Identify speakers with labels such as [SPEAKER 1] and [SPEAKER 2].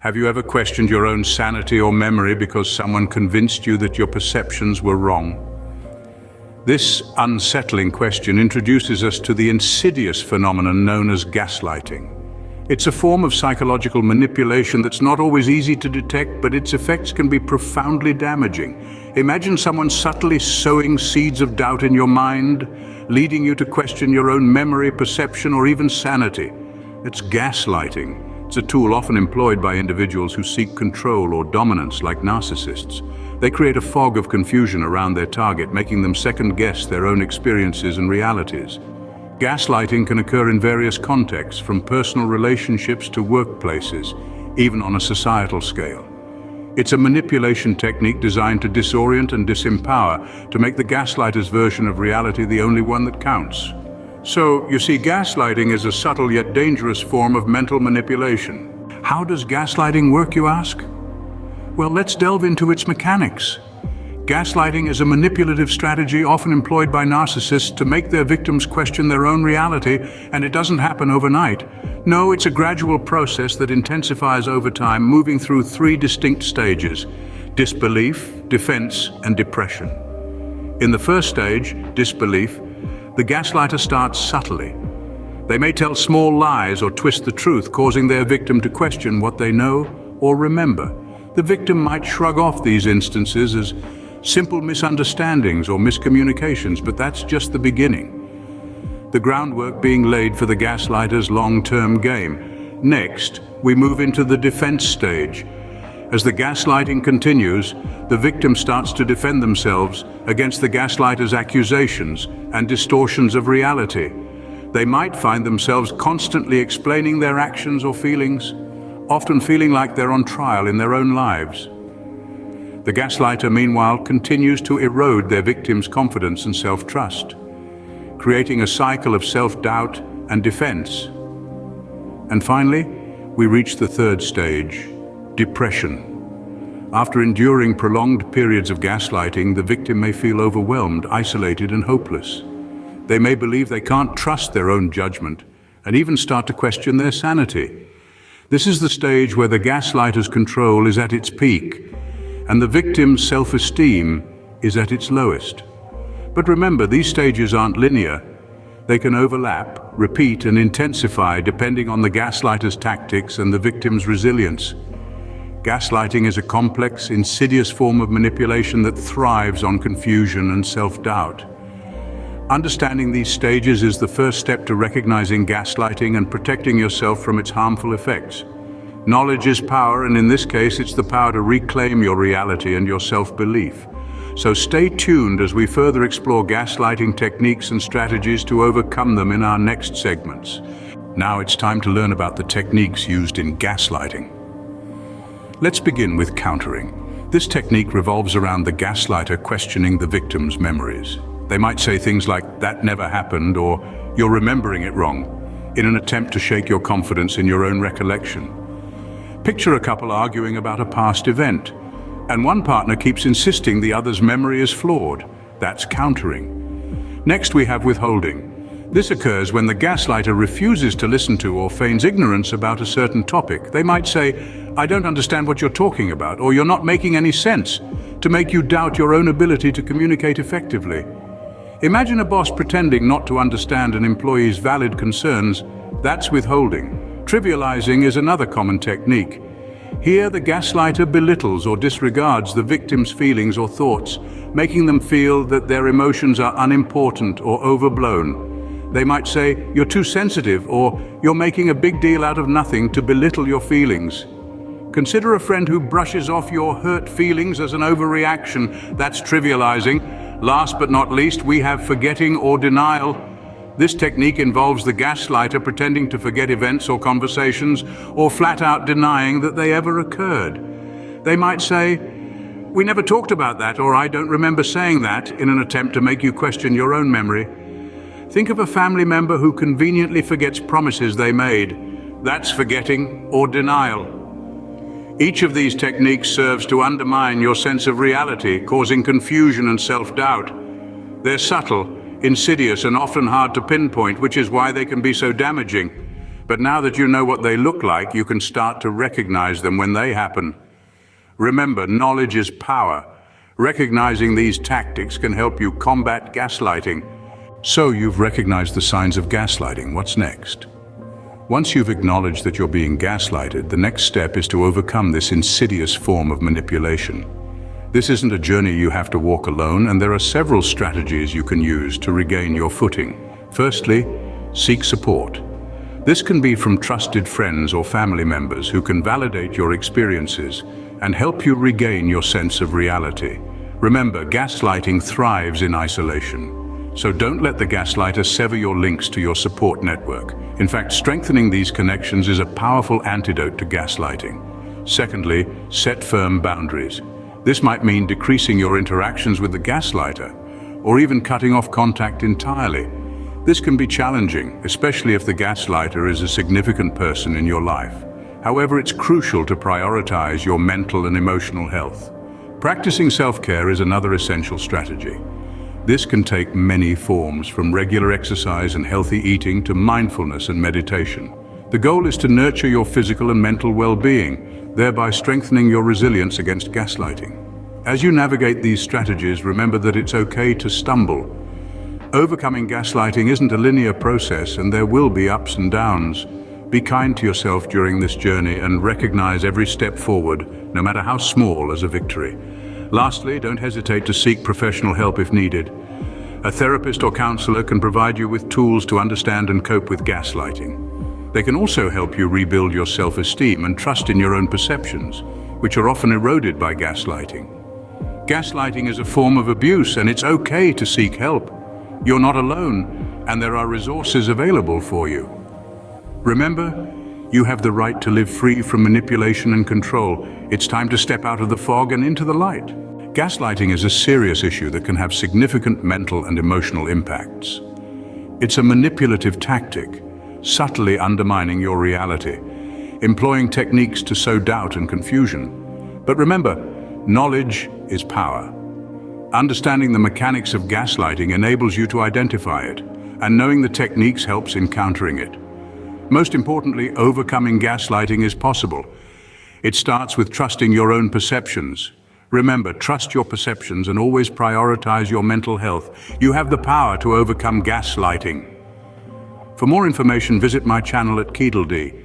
[SPEAKER 1] Have you ever questioned your own sanity or memory because someone convinced you that your perceptions were wrong? This unsettling question introduces us to the insidious phenomenon known as gaslighting. It's a form of psychological manipulation that's not always easy to detect, but its effects can be profoundly damaging. Imagine someone subtly sowing seeds of doubt in your mind, leading you to question your own memory, perception, or even sanity. It's gaslighting. It's a tool often employed by individuals who seek control or dominance, like narcissists. They create a fog of confusion around their target, making them second-guess their own experiences and realities. Gaslighting can occur in various contexts, from personal relationships to workplaces, even on a societal scale. It's a manipulation technique designed to disorient and disempower, to make the gaslighter's version of reality the only one that counts. So, you see, gaslighting is a subtle yet dangerous form of mental manipulation. How does gaslighting work, you ask? Well, let's delve into its mechanics. Gaslighting is a manipulative strategy often employed by narcissists to make their victims question their own reality, and it doesn't happen overnight. No, it's a gradual process that intensifies over time, moving through three distinct stages: disbelief, defense, and depression. In the first stage, disbelief, the gaslighter starts subtly. They may tell small lies or twist the truth, causing their victim to question what they know or remember. The victim might shrug off these instances as simple misunderstandings or miscommunications, but that's just the beginning. The groundwork being laid for the gaslighter's long-term game. Next, we move into the defense stage. As the gaslighting continues, the victim starts to defend themselves against the gaslighter's accusations and distortions of reality. They might find themselves constantly explaining their actions or feelings, often feeling like they're on trial in their own lives. The gaslighter, meanwhile, continues to erode their victim's confidence and self-trust, creating a cycle of self-doubt and defense. And finally, we reach the third stage, depression. After enduring prolonged periods of gaslighting, the victim may feel overwhelmed, isolated, and hopeless. They may believe they can't trust their own judgment and even start to question their sanity. This is the stage where the gaslighter's control is at its peak and the victim's self-esteem is at its lowest. But remember, these stages aren't linear. They can overlap, repeat, and intensify depending on the gaslighter's tactics and the victim's resilience. Gaslighting is a complex, insidious form of manipulation that thrives on confusion and self-doubt. Understanding these stages is the first step to recognizing gaslighting and protecting yourself from its harmful effects. Knowledge is power, and in this case, it's the power to reclaim your reality and your self-belief. So stay tuned as we further explore gaslighting techniques and strategies to overcome them in our next segments. Now it's time to learn about the techniques used in gaslighting. Let's begin with countering. This technique revolves around the gaslighter questioning the victim's memories. They might say things like, "That never happened," or "You're remembering it wrong," in an attempt to shake your confidence in your own recollection. Picture a couple arguing about a past event, and one partner keeps insisting the other's memory is flawed. That's countering. Next, we have withholding. This occurs when the gaslighter refuses to listen to or feigns ignorance about a certain topic. They might say, "I don't understand what you're talking about," or "You're not making any sense," to make you doubt your own ability to communicate effectively. Imagine a boss pretending not to understand an employee's valid concerns. That's withholding. Trivializing is another common technique. Here, the gaslighter belittles or disregards the victim's feelings or thoughts, making them feel that their emotions are unimportant or overblown. They might say, "You're too sensitive," or "You're making a big deal out of nothing," to belittle your feelings. Consider a friend who brushes off your hurt feelings as an overreaction. That's trivializing. Last but not least, we have forgetting or denial. This technique involves the gaslighter pretending to forget events or conversations, or flat out denying that they ever occurred. They might say, "We never talked about that," or "I don't remember saying that," in an attempt to make you question your own memory. Think of a family member who conveniently forgets promises they made. That's forgetting or denial. Each of these techniques serves to undermine your sense of reality, causing confusion and self-doubt. They're subtle, insidious, and often hard to pinpoint, which is why they can be so damaging. But now that you know what they look like, you can start to recognize them when they happen. Remember, knowledge is power. Recognizing these tactics can help you combat gaslighting. So you've recognized the signs of gaslighting. What's next? Once you've acknowledged that you're being gaslighted, the next step is to overcome this insidious form of manipulation. This isn't a journey you have to walk alone, and there are several strategies you can use to regain your footing. Firstly, seek support. This can be from trusted friends or family members who can validate your experiences and help you regain your sense of reality. Remember, gaslighting thrives in isolation. So don't let the gaslighter sever your links to your support network. In fact, strengthening these connections is a powerful antidote to gaslighting. Secondly, set firm boundaries. This might mean decreasing your interactions with the gaslighter, or even cutting off contact entirely. This can be challenging, especially if the gaslighter is a significant person in your life. However, it's crucial to prioritize your mental and emotional health. Practicing self-care is another essential strategy. This can take many forms, from regular exercise and healthy eating to mindfulness and meditation. The goal is to nurture your physical and mental well-being, thereby strengthening your resilience against gaslighting. As you navigate these strategies, remember that it's okay to stumble. Overcoming gaslighting isn't a linear process, and there will be ups and downs. Be kind to yourself during this journey and recognize every step forward, no matter how small, as a victory. Lastly, don't hesitate to seek professional help if needed. A therapist or counselor can provide you with tools to understand and cope with gaslighting. They can also help you rebuild your self-esteem and trust in your own perceptions, which are often eroded by gaslighting. Gaslighting is a form of abuse, and it's okay to seek help. You're not alone, and there are resources available for you. Remember, you have the right to live free from manipulation and control. It's time to step out of the fog and into the light. Gaslighting is a serious issue that can have significant mental and emotional impacts. It's a manipulative tactic, subtly undermining your reality, employing techniques to sow doubt and confusion. But remember, knowledge is power. Understanding the mechanics of gaslighting enables you to identify it, and knowing the techniques helps in countering it. Most importantly, overcoming gaslighting is possible. It starts with trusting your own perceptions. Remember, trust your perceptions and always prioritize your mental health. You have the power to overcome gaslighting. For more information, visit my channel at Keedledee.